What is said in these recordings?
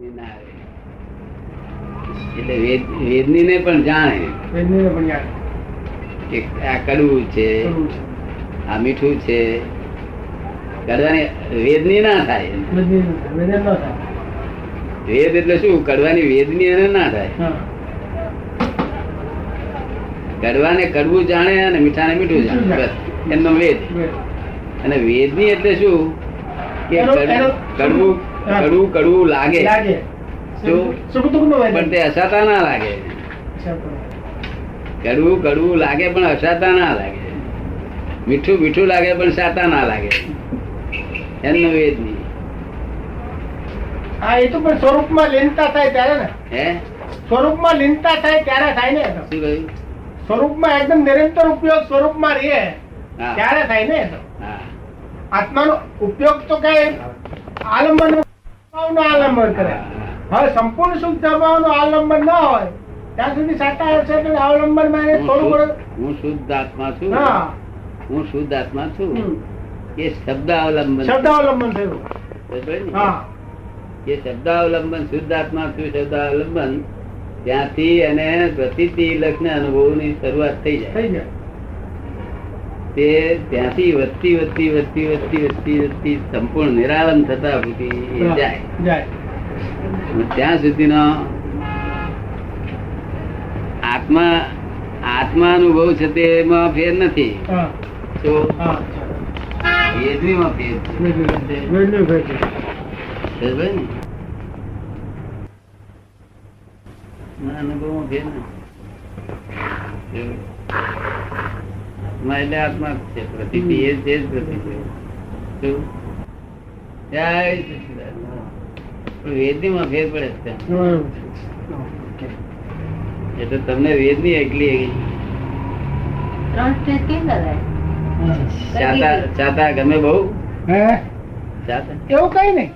ના આવે. એટલે વેદની ને પણ જાણે કે આ કડવું છે, આ મીઠું છે. કડવાની વેદની ના થાય. વેદ એટલે શું? કડવાની વેદની એને ના થાય. કડવાને કડવું જાણે અને મીઠાને મીઠું જાણે, બસ એમનો વેદ. અને વેદની એટલે શું કે કડવું કડવું કડવું લાગે પણ તે અસાતા ના લાગે. કડવું કડવું લાગે પણ અસાતા ના લાગે. મીઠું મીઠું લાગે પણ સાતા ના લાગે. એમનો વેદ નહીં. હા, એ તો પણ સ્વરૂપમાં લીનતા થાય ત્યારે ને. હે, સ્વરૂપમાં લીનતા થાય ત્યારે થાય ને. શું કહ્યું? સ્વરૂપમાં એકદમ નિરંતર ઉપયોગ સ્વરૂપમાં રહે ત્યારે થાય ને. હા, આત્માનો ઉપયોગ તો કઈ આલંબન નો આલંબન કરે. હવે સંપૂર્ણ સુખ ધર્મનો આલંબન ના હોય ત્યાં સુધી સાતા છે. અવલંબન માં થોડું હું શુદ્ધ આત્મા છું. હા, હું શુદ્ધ આત્મા છું. એ શબ્દ અવલંબન. શબ્દાવલંબન થયું. હા, એ શબ્દાવલંબન શુદ્ધ આત્મા છું. શબ્દાવલંબન ત્યાંથી એને પ્રતિતિ લક્ષણ અનુભવ ની શરૂઆત થઈ જાય. તે ત્યાંથી વધતી વધતી વધતી વધતી વધતી વધતી સંપૂર્ણ નિરાલમ થતા સુધી જાય. ત્યાં સુધીનો આત્મા અનુભવ છે તેમાં ફેર નથી. તો વેદનીમાં ફેર છે. અનુભવમાં ફેર નથી. એટલે આત્મા છે. પ્રતિતિ એ છે જ પ્રતિતિ. વેદનીમાં ફેર પડે છે. એટલે તમને વેદની એકલી ચાતા ગમે બહુ. એવું કઈ નહીં.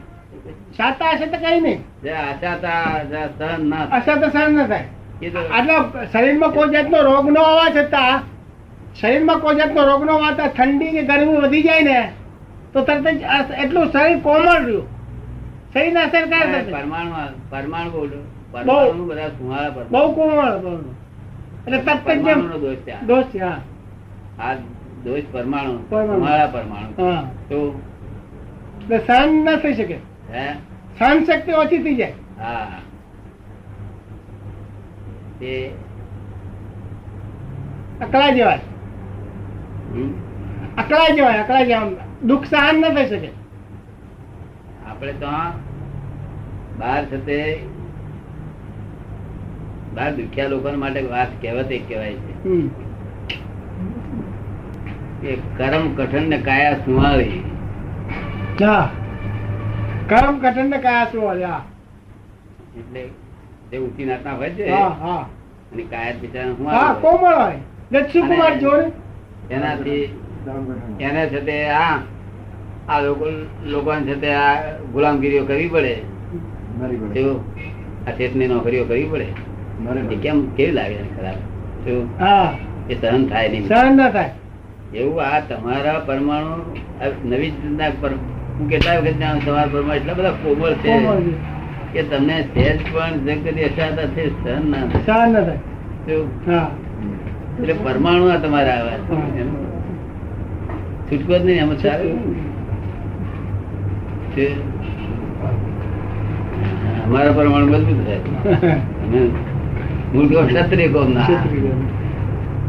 સાતા હશે તો કઈ નહીં. સહન ના અસાતા સહન ના થાય. એટલે શરીરમાં કોઈ જાતનો રોગ ન હોવા છતાં શરીરમાં કોઈ જાતનો રોગ ન હોવા ઠંડી કે ગરમી વધી જાય ને તો તરત જ એટલું શરીર કોમળ રહ્યું. શરીર અસર કરે. પરમાણુ બધા બહુ કોમળ. એટલે તરત જ દોષ છે. આ દોષ પરમાણુ પરમાણુ તો સહન ના થઈ શકે. સહન શક્તિ ઓછી થઈ જાય. હા, તે અકળા જવાય. અકળા જવાય. દુઃખ સહન ના થઈ શકે. આપણે તો બહાર છે તે બહાર દુખ્યા લોકો માટે વાત કહેવત એક કહેવાય છે કે કરમ કઠણ ને કાયા સુવાળી. કરમ કઠણ ને કાયા સુવાળી. એટલે જે ઊંચી નાતના હોય છે અને કાયા બિચારા કોમળ હોય. દક્ષિકુમાર જોડે એનાથી એને છે તે આ લોકો છે તે આ ગુલામગીરીઓ કરવી પડે. આ શેઠની નોકરીઓ કરવી પડે. કેમ કેવી લાગે ખરાબ? એ સહન થાય નહીં. સહન ના થાય. એવું આ તમારા પરમાણુ નવી હું કેટલા વખત જાણું તમારા પરમાણુ એટલા બધા કોમળ છે કે તમને સહેજ પણ કદી અસાતા છે સહન ના થાય. એટલે પરમાણુ આ તમારા આવે છૂટકો જ નહીં. એમ સારું અમારા પરમાણુ મજબૂત થાય. મૂળ ક્ષત્રિય કોમ ના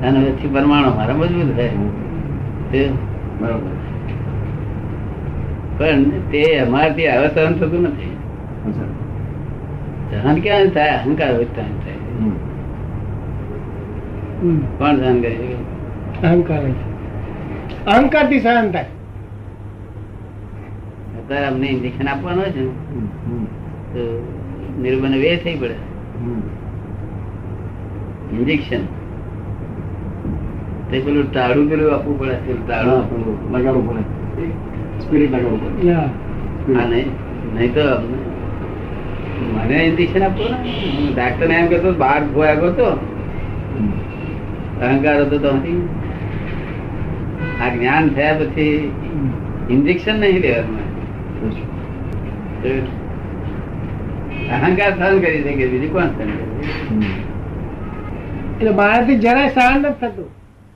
અને પછી પરમાણુ મારા મજબૂત થાય. પણ તે અમારાથી હવે સહન થતું નથી. સહન ક્યાં થાય? અહંકાર હોય સહન થાય. કોણ સહન કરી શકે? અહંકાર થી સહન થાય. અત્યારે અમને ઇન્જેક્શન આપવાનું હોય છે તો નિર્બંધ વે થઈ પડે. ઇન્જેક્શન તે પેલું ટાળું પેલું આપવું પડે. ટાળું લગાડવું પડે. સ્પિરિટ લગાડવું પડે. નહીં તો મને ઇન્જેક્શન આપવું ને. ડાક્ટર ને એમ કહેતો બહાર ભોયા કરતો અહંકાર હતો તો આ જ્ઞાન થયા પછી ઇન્જેક્શન નહીં લેવાનું. અહંકાર સહન કરી શકે, બીજું કોણ સહન કરે? એટલે મારાથી જરાય સહન નથી થતું.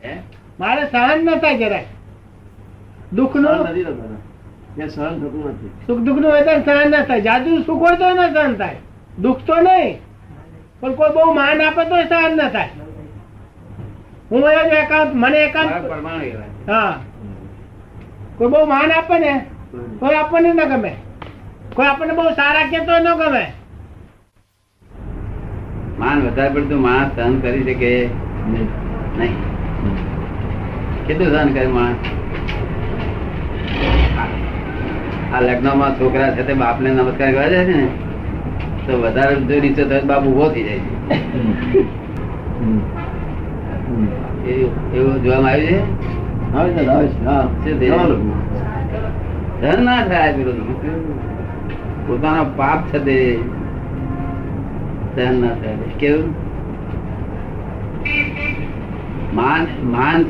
હે? મારે સહન ન થાય જરાય દુઃખ નું, સહન થતું નથી. સુખ દુઃખ નું વેદન સહન ના થાય. જાજુ સુખ હોય તો ન સહન થાય, દુઃખ તો નહીં, પણ કોઈ બહુ માન આપે તો સહન ના થાય. હું એકાંત, મને એકાંત, પરમાણુ એવા. હા, કોઈ બહુ માન આપે ને કોઈ આપણને ન ગમે, કોઈ આપણને બહુ સારા કે તો ન ગમે. માન વધારે પડતું માણસ સહન કરી શકે નહીં. કેટલું સહન કરે માણસ? આ લગ્નમાં છોકરા છે તે બાપને નમસ્કાર કરવા જાય છે ને, તો વધારે જો નીચે થાય બાપ ઉભો થઈ જાય છે. એવું જોવામાં આવ્યું છે. સહન ના થાય પેલું. પોતાનો પાપ છે તે સહન ના થાય. કેવું? માન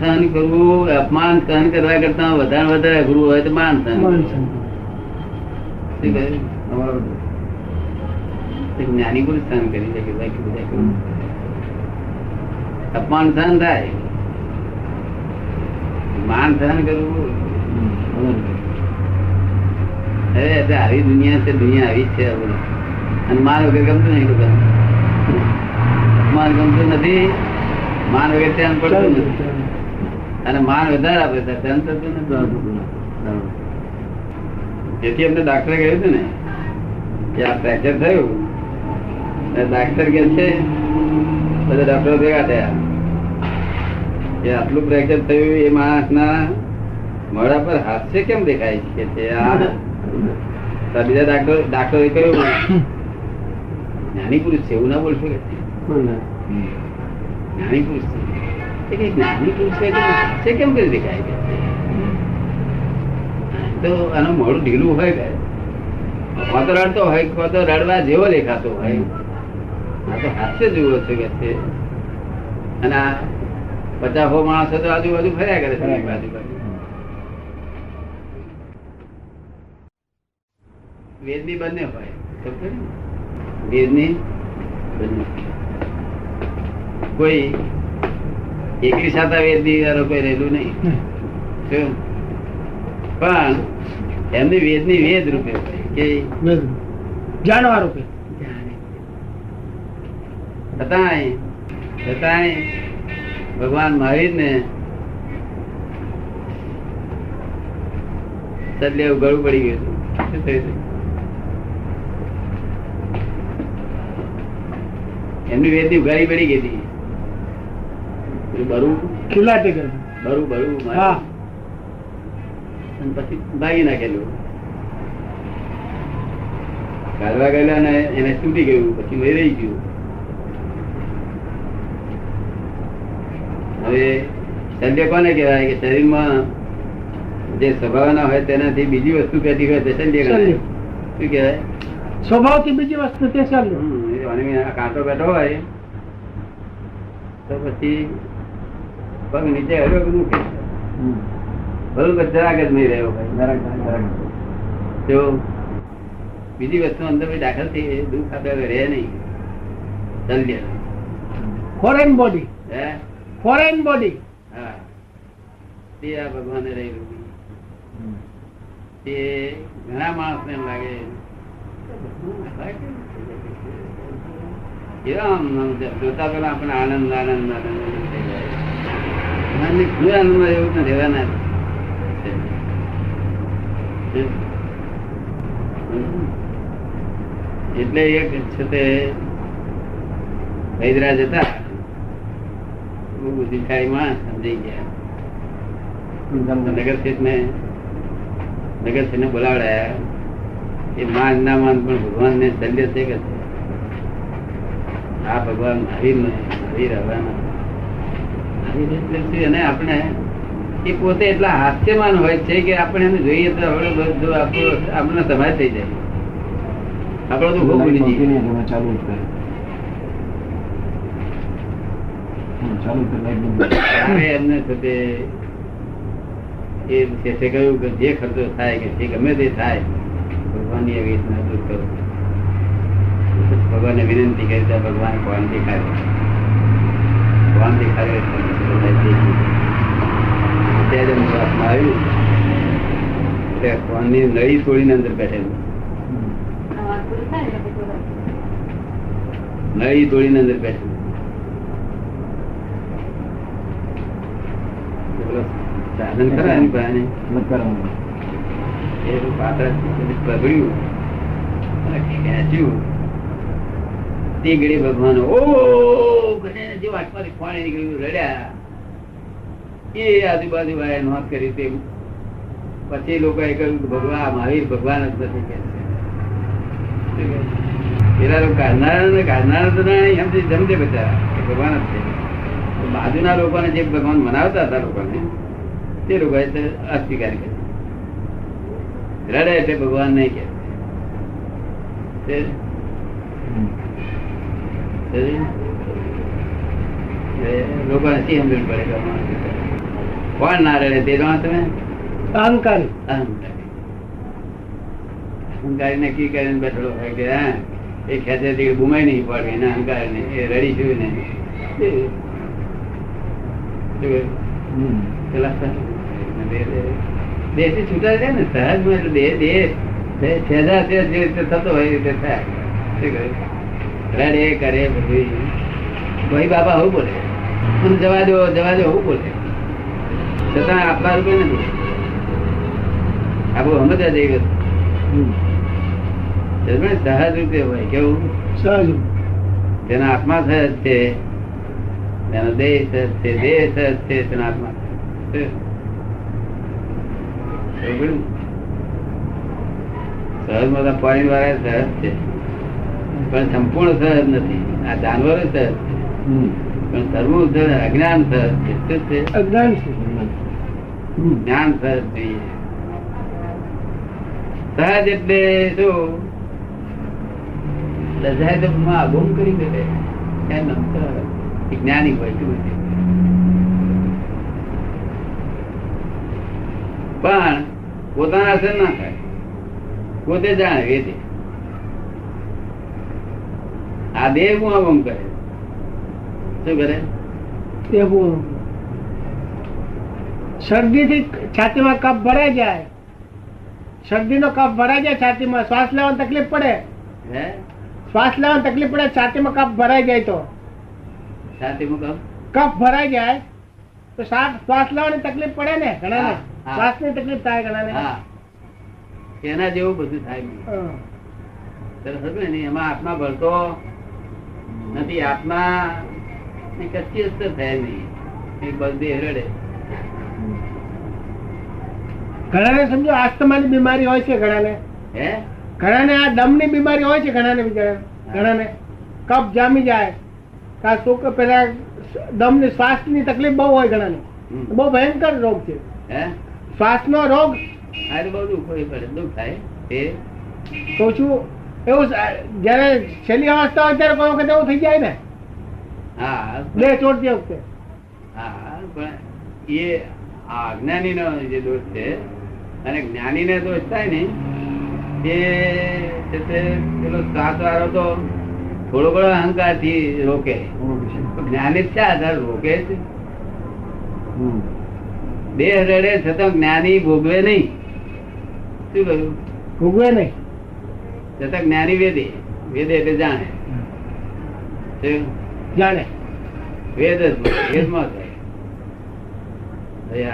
સહન કરવું, અપમાન સહન કરવા કરતા વધારે અઘરું હોય તો માન સહન. જ્ઞાની પુરુષ સહન કરી શકે, બાકી બધા કેવું? અપમાન સહન થાય, માન સહન કરવું. હવે આવી દુનિયા છે, દુનિયા આવી છે. અને માન વગર ગમતું નહીં લોકો. અપમાન ગમતું નથી, માન વગર ધ્યાન પડતું નથી. અને માન વધારે આપે છે, ધ્યાન થતું નથી. જેથી અમને ડાક્ટરે કહ્યું હતું ને કે આ ફ્રેક્ચર થયું, ડાક્ટર કે છે, બધા ડોક્ટરો ભેગા થયા કે આટલું ફ્રેક્ચર થયું, એ માણસના મોઢા પર હાસ્ય કેમ દેખાય છે? બીજા ડાક્ટરે કહ્યું જ્ઞાની પુરુષ છે, એવું ના બોલશો. જ્ઞાની પુરુષ છે, જ્ઞાની પુરુષ છે કેમ કરી દેખાય છે? તો આનું મોડું ઢીલું હોય કે તો રડતો હોય, તો રડવા જેવો દેખાતો હોય. આ તો હાસ્ય જેવો છે કે છે. અને આ 50 માણસો તો આજુબાજુ ફર્યા કરે છે, આજુબાજુ. વેદની બંને હોય, વેદની બંને. કોઈ એકલી સાથે વેદની વાળો કોઈ રહેલું નહીં, પણ એમની વેદની વેદ રૂપે હોય કે જાણવા રૂપે. છતાંય ભગવાન મહાવીર ને સદલે ગળું પડી ગયું. શું થયું? એમની વેદની ઉઘાડી પડી ગઈ હતી. બરું પછી ભાગી નાખેલું. કાઢવા ગયેલા ને એને તૂટી ગયું, પછી રહી ગયું. હવે શલ્ય કોને કહેવાય? કે શરીરમાં જે સ્વભાવ ના હોય તેનાથી બીજી વસ્તુ પેટી હોય તે શલ્ય કહેવાય. શું કહેવાય? સ્વભાવથી બીજી વસ્તુ તે શલ્ય. કાંટો બેઠો હોય તો પછી પગ નીચે હર્યો કે મૂકે, બરોબર જરાક જ નહીં રહ્યો ભાઈ. તો બીજી વસ્તુ અંદર દાખલ થઈ દુઃખ આપે રહે નહીં. શલ્ય ફોરેન બોડી, હે ફોરેન બોડી. હા, તે આ ભગવાને રહેલું. તે ઘણા માણસ ને એમ લાગે જોતા પેલા આપણે આનંદ આનંદ આનંદ થઈ જાય. આનંદમાં એવું ને રહેવાના. એટલે એક છે તે હૈદરાજ હતા, બહુ બુદ્ધિશાળી માણસ, સમજી ગયા. નગરશેઠ ને બોલાવડાયા. એ માન ના માન પણ ભગવાન ને શલ્ય છે કે આ ભગવાન મહાવીર આવવાના. અને આપણે એ પોતે એટલા હાસ્યમાન હોય છે કે આપણે એને જોઈએ તો આપણે સમાજ થઈ જાય. આપડે તો ખૂબ ભૂલી જઈએ. એમને સાથે એ કહ્યું કે જે ખર્ચો થાય કે જે ગમે તે થાય ભગવાનની આવી રીતના દૂર કરો. ભગવાનને વિનંતી કરી તો ભગવાન કોણ દેખાડે ત્યારે આત્મા આવ્યું એટલે કોણની નળી તોડીને અંદર બેઠેલું નળી તોડીને અંદર બેઠેલું સાધન ખરા એની પાસે એ પાત્ર પગડ્યું અને ખેંચ્યું તે ઘડી ભગવાન ઓ જે વાટમાંથી પાણી નીકળ્યું રડ્યા એ આજુબાજુ વાળા નોંધ કરી તે પછી લોકો એ કહ્યું ભગવાન મહાવીર ભગવાન જ નથી કે પેલા લોકો કાઢનારા તો સમજે બચારા કે ભગવાન જ છે બાજુના લોકોને જે ભગવાન મનાવતા હતા લોકોને તે લોકો અસ્વીકાર કરે રડે એટલે ભગવાન નહીં કે લોકોને શી સમજણ પડે કોણ ના રડે તે જાણો તમે અહંકારી અહંકારી નક્કી કરીને બેઠેલો હોય કે હા એ ખેંચે બુમાઈ નહીં પડે એના અહંકાર ને એ રડી છું ને દેહ થી છૂટા છે ને સહજ માં એટલે દેહ સહેજા જે રીતે થતો હોય એ રીતે થાય રડે કરે બધું ભાઈ બાબા હું બોલે જવા દો હું બોલે છતાં આપવા રૂપિયા નથી આપણું સમજવા જેવી સહજ રૂપે હોય કેવું સહજ તેના આત્મા સહજ છે તેનો દેહ સહજ છે દેહ સહજ છે તેના આત્મા સહજ માં પાણી વાળા સહજ છે પણ સંપૂર્ણ સહજ નથી આ જાનવરો સહજ છે પણ સર્વું અજ્ઞાન સહજ છે શું છે અજ્ઞાન છે જ્ઞાન સહજ જોઈએ સહજ એટલે શું લજાય તો ગુમ કરી દે જ્ઞાની હોય શું છે પણ પોતાના અસર ના થાય પોતે જાણે વેદે આ દેહ ગુમ કરે શું કરે શરદી થી છાતીમાં કફ ભરાઈ જાય શરદી નો કફ ભરાઈ જાય છાતીમાં શ્વાસ લેવાની તકલીફ પડે હે શ્વાસ લેવાની તકલીફ પડે છાતીમાં કફ ભરાઈ જાય તો છાતીમાં કફ ભરાઈ જાય તો શ્વાસ લેવાની તકલીફ પડે ને ઘણા ને શ્વાસ ની તકલીફ થાય ઘણા ને એના જેવું બધું થાય ને એમાં આત્મા ભરતો નથી આત્મા કચ્છી અસર થાય નહીં એક બધી હેરડે ઘણાને સમજો આસ્તમાની બીમારી હોય છે ઘણાને ઘણાને આ દમની બીમારી હોય છે ઘણાને ઘણાને કફ જામી જાય કા શું પેલા દમની શ્વાસની તકલીફ બહુ હોય ઘણાને બહુ ભયંકર રોગ છે શ્વાસનો રોગ બહુ દુઃખ હોય પડે દુઃખ થાય એ કહું છું એવું જયારે છેલ્લી અવસ્થા હોય ત્યારે કોઈ વખત એવું થઈ જાય ને હા બે ચોટતી વખતે હા પણ એ અજ્ઞાની નો જે દોષ છે અને જ્ઞાની ને દોષ થાય ને તે પેલો શ્વાસ વાળો તો થોડો ઘણો અહંકાર થી રોકે જ્ઞાની છે આધાર રોકે છે દેહ રડે છતાં જ્ઞાની ભોગવે નહીં શું કહ્યું ભોગવે નહીં છતાં જ્ઞાની વેદે વેદે એટલે જાણે જાણે વેદ જ વેદમાં થાય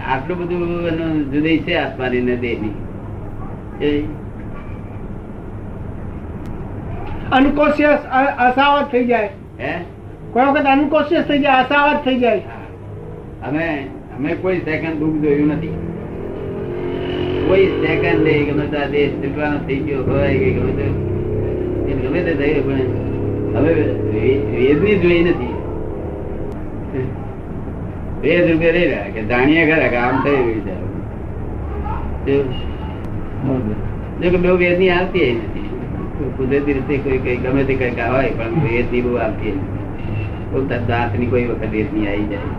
આટલું બધું જુદી છે આત્માની ને દેહની અનકોશિયસ અસાવત થઈ જાય કોઈ વખત અનકોશિયસ થઈ જાય અસાવત થઈ જાય અમે કોઈ સેકન્ડ દુઃખ જોયું નથી કોઈ સેકન્ડ ગમે તો આ દેશ છૂટવાનો થઈ ગયો હોય કે ગમે તે થયું પણ હવે વેદની જોઈ નથી વેદ રૂપે રહી રહ્યા કે જાણીએ ખરા કે આમ થઈ રહ્યું છે બહુ વેદની આવતી નથી કુદરતી રીતે કોઈ કઈ ગમે તે કઈક હોય પણ વેદની બહુ આવતી નથી દાંત ની કોઈ વખત વેદની આવી જાય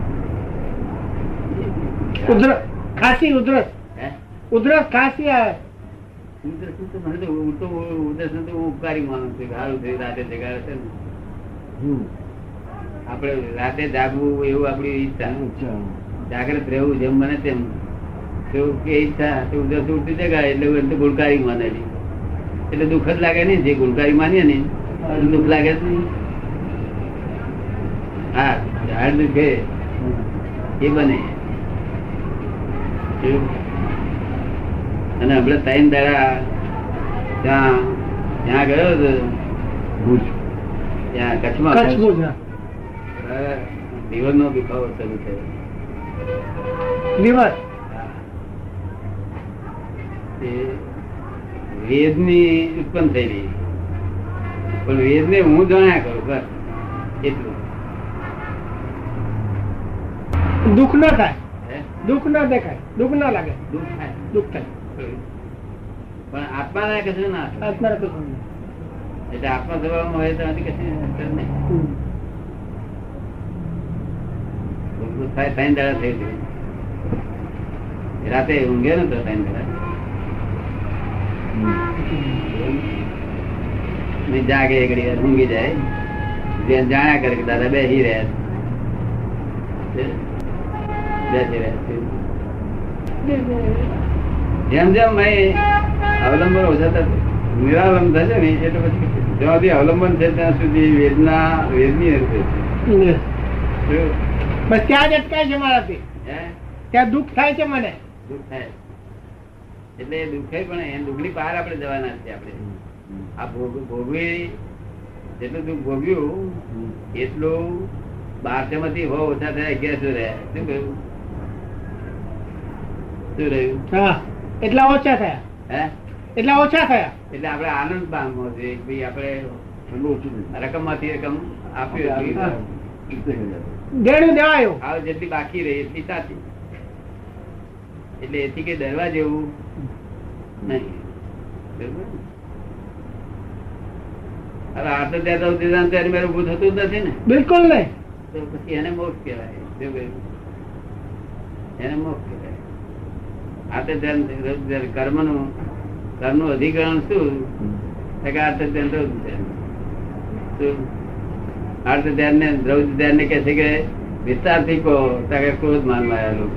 ઉધરસ ખાંસી ઉધરસ ખાંસી આવે ઉદર્શન તો મને તો હું તો ઉદર્શન તો હું ઉપકારી માનું છું કે સારું થયું રાતે જગાડે છે ને. આપણે રાતે જાગવું એવું આપણી ઈચ્છા, જાગ્રત રહેવું જેમ બને તેમ એવું કે ઈચ્છા તો ઉદર્શન ઉઠી જગાડે એટલે એને તો ગુણકારી માનેલી, એટલે દુઃખ જ લાગે નહીં. જે ગુણકારી માનીએ ને દુઃખ લાગે જ નહીં. હા, ઝાડ દુખે એ બને. અને હમણાં 3 દાડા ત્યાં ગયો હતો ત્યાં કચ્છમાં, લીવર નો દુખાવો શરૂ થયો. લીવર વેદ ની ઉત્પન્ન થયેલી, પણ વેદ ને હું જાણ્યા કરું બસ એટલું. દુઃખ ના થાય, દુઃખ ના દેખાય, દુઃખ ના લાગે, દુઃખ થાય, દુઃખ થાય, પણ આત્મા ને કશું ના થાય. આત્મા કશું નહીં. એટલે આત્મા સ્વભાવમાં હોય તો કશું અસર નહીં. થાય 3 દાડા થઈ ગયું. રાતે ઊંઘે ને તો 3 દાડા જાગે, એક ઘડી ઊંઘી જાય, જાણ્યા કરે કે દાદા બેસી રહ્યા જેમ જેમ અવલંબન ઓછા થશે, નિરાલંબ થશે ને એટલે પછી જ્યાં સુધી અવલંબન છે ત્યાં સુધી વેદની બસ ત્યાં જ અટકાય છે મારાથી. ત્યાં દુઃખ થાય છે, મને દુઃખ થાય. એટલે એ દુઃખ પણ એ દુઃખની બહાર આપણે જવાના છે. આપણે આ ભોગવી જેટલું દુઃખ ભોગ્યું એટલું 1200 માંથી ઓછા થયા 1100 રહ્યા. શું કહ્યું? શું રહ્યું? હા, એટલા ઓછા થયા. હે, એટલા ઓછા થયા. એટલે આપણે આનંદ પામવો છે. ભાઈ આપણે રકમ માંથી રકમ આપ્યું, દેણું દેવાયું, હવે જેટલી બાકી રહી એટલી સાચી. એટલે એથી કઈ ડરવા જેવું નહીં. હવે આ તો ત્યાં મેં ઉભું થતું જ નથી ને. બિલકુલ નહીં. તો પછી એને મોક્ષ કહેવાય. એને મોક્ષ કહેવાય. આ તો કર્મનું અધિકરણ શું? અર્થ ધ્યાન ને દ્રૌજ ધ્યાન ને કે છે કે વિસ્તારથી કહો ક્રોધ માનમાં આવેલું.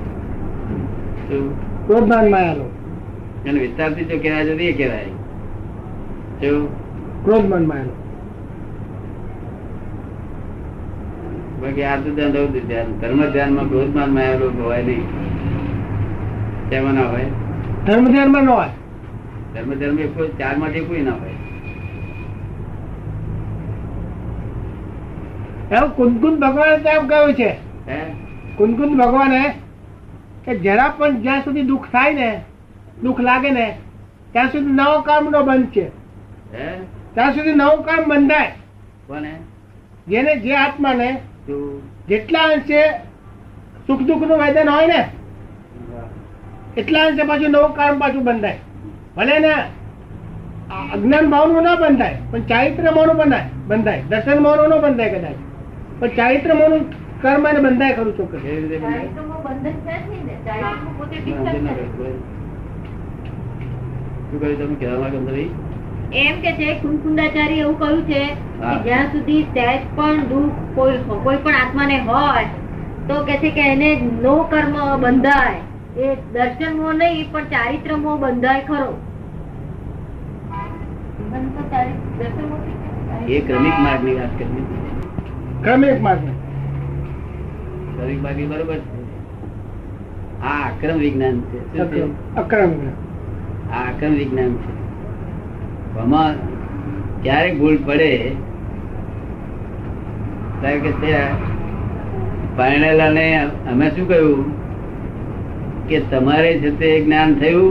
ક્રોધ માનમાં આવેલું અને વિસ્તારથી જો કહેવાય તો એ કહેવાય શું? ક્રોધ માનમાં આવેલું. બાકી આ તો ધ્યાન દ્રૌજ ધ્યાન, ધર્મ ધ્યાનમાં ક્રોધ માનમાં આવેલું હોય નહીં. તેમાં ના હોય. ધર્મ ધ્યાનમાં ન હોય. ધર્મ કોઈ 4 માંથી કોઈ ના હોય. એવું કુંદકુંદ ભગવાને ત્યાં કહ્યું છે, કુંદકુંદ ભગવાને કે જરા પણ જ્યાં સુધી દુઃખ થાય ને, દુઃખ લાગે ને ત્યાં સુધી નવો કર્મ નો બંધ છે. ત્યાં સુધી નવું કર્મ બંધાય. કોને? જેને, જે આત્માને જેટલા અંશે સુખ દુઃખ નું વેદન હોય ને એટલા અંશે પાછું નવું કર્મ પાછું બંધાય. ભલે ને અજ્ઞાન ભાવ નું ના બંધાય, પણ ચારિત્ર મોનું બંધાય. દર્શન મોનું ન બંધાય કદાચ, પણ ચારિત્ર મોનું કર્મ એને બંધાય ખરું ચોક્કસ. એમ કે છે કુંકુંદાચાર્ય એવું કહ્યું છે કે જ્યાં સુધી સહેજ પણ દુઃખ કોઈ પણ આત્માને હોય તો કે છે કે એને નો કર્મ બંધાય. એ દર્શન મોહ નહીં પણ ચારિત્ર મોહ બંધાય ખરો. એ ક્રમિક માર્ગ ની વાત કરી. ક્રમિક માર્ગ ક્રમિક માર્ગ બરોબર છે. આ અક્રમ વિજ્ઞાન છે. અક્રમ, આ અક્રમ વિજ્ઞાન છે. આમાં ક્યારેક ભૂલ પડે ત્યારે કે પરણેલા ને અમે શું કહ્યું કે તમારે છે તે જ્ઞાન થયું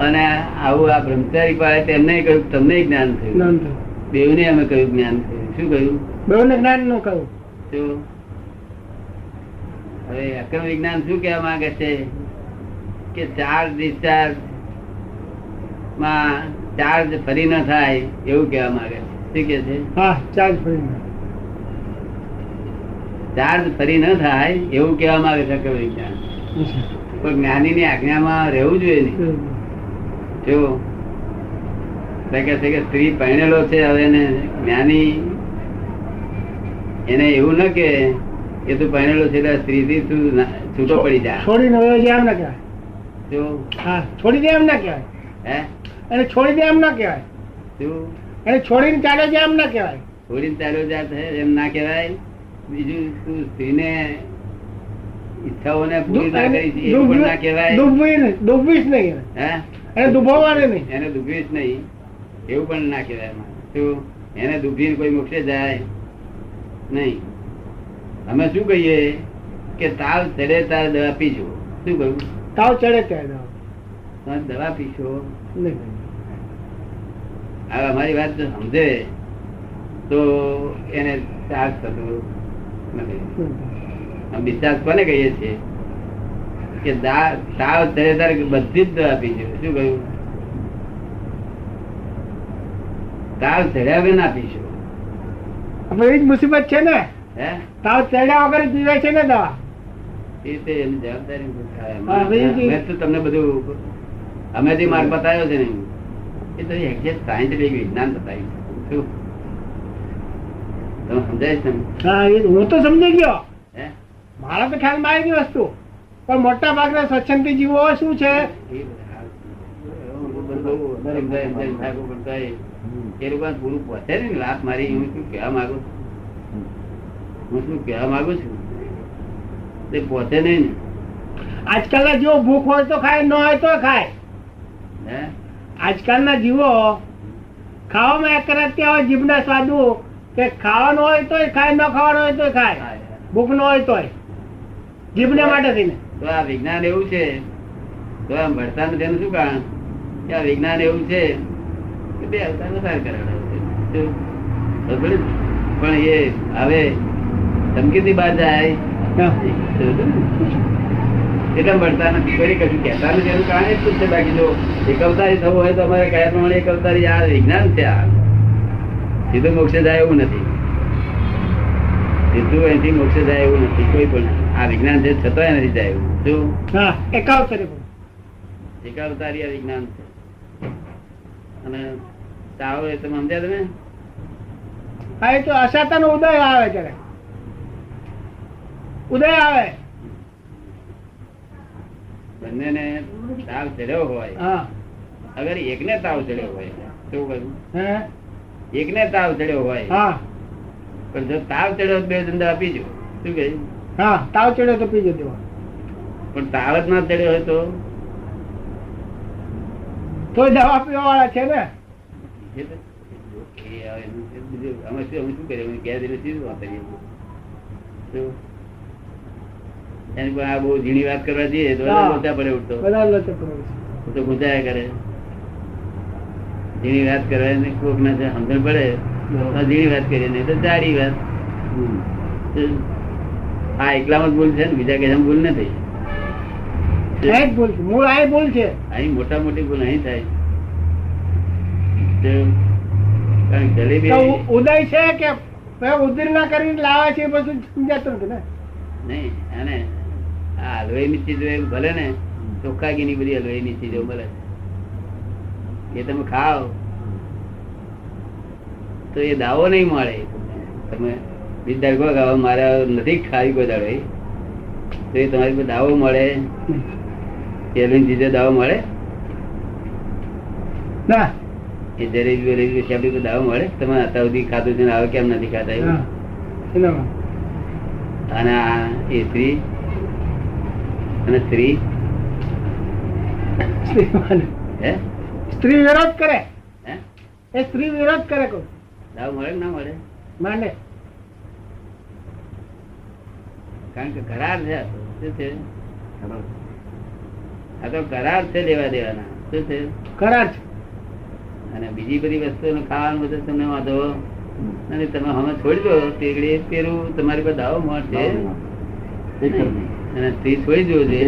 અને આવું આ બ્રહ્મચારી પાડે તેમને કહ્યું તમને જ્ઞાન થયું. બેઉને અમે કહ્યું જ્ઞાન થયું. શું કહ્યું? બેઉને જ્ઞાન નું કહ્યું. શું? હવે અક્રમ વિજ્ઞાન શું કહેવા માંગે છે કે ચાર્જ ડિસ્ચાર્જ માં ચાર્જ ફરી ન થાય એવું કહેવા માંગે છે. શું કે છે? હા, ચાર્જ ફરી ન થાય એવું કહેવા માંગે છે અક્રમ વિજ્ઞાન. પણ જ્ઞાની ની આજ્ઞામાં રહેવું જોઈએ નહીં. જો કે છે કે સ્ત્રી પરણેલો છે, હવે એને જ્ઞાની એને એવું ન કે તું પરણેલો છે એટલે સ્ત્રીથી તું છૂટો પડી જા. છોડીને વયો જાય એમ ના કહેવાય. શું? હા, છોડી દે એમ ના કહેવાય. હે? એને છોડી દે એમ ના કહેવાય. શું? એને છોડીને ચાલ્યો જાય એમ ના કહેવાય. છોડીને ચાલ્યો જા એમ ના કહેવાય. બીજું તું સ્ત્રીને ઈચ્છાઓને પૂરી ના કરી છે એવું પણ ના કહેવાય. ડૂબવીશ નહીં. હે? એને ડૂબવવાની નહીં. એને ડૂબવીશ નહીં એવું પણ ના કહેવાય. શું? એને ડૂબીને કોઈ મોક્ષે જાય નહીં. અમે શું કહીએ કે તાવ ચડે તાર દવા પીજો. શું કહ્યું? તાવ ચડે ત્યારે દવા પીશો નહીં. હવે અમારી વાત જો સમજે તો એને ચાર્જ થતું નથી. ડિસ્ચાર્જ કોને કહીએ છીએ કે તાવ ચડે તારે બધી જ દવા પીજો. શું કહ્યું? તાવ ચડ્યા વગર ના પીશો. આપણે એ જ મુસીબત છે ને. હે? તાવ ચડ્યા વગર પીવાય છે ને દવા. એ રીતે એની જવાબદારી થાય. હા, મેં તો તમને બધું અમે જે માર્ગ બતાવ્યો છે ને એ તો એક્ઝેક્ટ સાયન્ટિફિક વિજ્ઞાન બતાવ્યું. શું તમે સમજાય છે ને? હા, એ હું તો સમજી ગયો. હે? મારા તો ખ્યાલમાં આવી ગઈ વસ્તુ. પણ મોટા ભાગના સ્વચ્છંદી જીવો શું છે, એ લોકો પૂરું પહોંચે ને લાત મારી. હું શું કહેવા માંગુ છું તે પહોંચે નહીં ને. આજકાલના જીવો ભૂખ હોય તો ખાય, ન હોય તો ખાય. હે? આજકાલના જીવો ખાવામાં એક રાત્યા હોય જીભના સ્વાદુ કે ખાવાનું હોય તોય ખાય, ન ખાવાનું હોય તોય ખાય, ભૂખ ન હોય તોય જીભને માટે થઈને. તો આ વિજ્ઞાન એવું છે તો આ મળતા નથી એનું શું કારણ કે આ વિજ્ઞાન એવું છે કે બે અવતાર વધારે કરાવે છે. પણ એ હવે ધમકીથી બહાર જાય એટલે મળતા નથી. કોઈ કશું કહેતા નથી એનું કારણ એટલું જ છે. બાકી જો એક અવતારી થવું હોય તો અમારે કયા પ્રમાણે એક અવતારી આ વિજ્ઞાન છે. આ સીધું મોક્ષે જાય એવું નથી. સીધું અહીંથી મોક્ષે જાય એવું નથી કોઈ પણ. આ વિજ્ઞાન છે છતાંય નથી જાય એવું. શું? હા, એકાવતારી એકાવતારી આ વિજ્ઞાન છે. અને તાવ એ તમે સમજ્યા તમે? હા, એ તો અસાતાનો ઉદય આવે ત્યારે ઉદય આવે. બંનેને તાવ ચડ્યો હોય. હા, અગર એકને તાવ ચડ્યો હોય શું કહ્યું? હે? એકને તાવ ચડ્યો હોય હા, પણ જો તાવ ચડ્યો બે ધંધા આપીજો. શું કહ્યું? હા, તાવ ચડ્યો તો પીજો દેવા. પણ તાવ જ ના ચડ્યો હોય તો તોય દવા પીવા વાળા છે ને. અમે શું કરીએ? ગેસ એટલે સીધું વાપરીએ. શું? એની પણ આ બહુ ઝીણી વાત કરવા જઈએ તો લોચા પડે. ઉઠતો બધા લોચા પડે તો ગુંજાયા કરે. ઝીણી વાત કરવા કોક ના સમજણ પડે તો ઝીણી વાત કરીએ, નહીં તો જાડી વાત. હા, એકલામાં જ ભૂલ છે ને, બીજા કઈ ભૂલ નથી. એક ભૂલ છે, મૂળ આ ભૂલ છે. અહીં મોટા મોટી ભૂલ અહીં થાય. કારણ કે જલેબી તો ઉદય છે કે ઉદીર ના કરીને લાવે છે બધું સમજાતું નથી ને. નહીં. અને આ હલવાઈ ની ચીજો એમ ભલે ને ચોખ્ખાગી ની બધી હલવાઈ ની ચીજો ભલે એ તમે ખાઓ તો એ દાવો નહીં મળે. તમે વિદ્યાર્થીઓ ગાવા મારા નથી ખાવી કોઈ દાડો તો એ તમારી પાસે દાવો મળે. પેલી ચીજો દાવો મળે ના. એ જલેબી વલેબી આપડી પાસે દાવો મળે. તમે અત્યાર સુધી ખાધું છે હવે કેમ નથી ખાતા એવું? અને એ સ્ત્રી અને સ્ત્રી સ્ત્રી વિરોધ કરે. હે? એ સ્ત્રી વિરોધ કરે. કોઈ દાવ મળે કે ના મળે? માંડે. કારણ કે કરાર છે. શું છે? આ તો કરાર છે લેવા દેવાના. શું છે? કરાર છે. અને બીજી બધી વસ્તુ ખાવાનું બધું તમને વાંધો અને તમે હવે છોડી દો પેલું તમારી પાસે દાવો મળશે અને સ્ત્રી છોડી દો છે.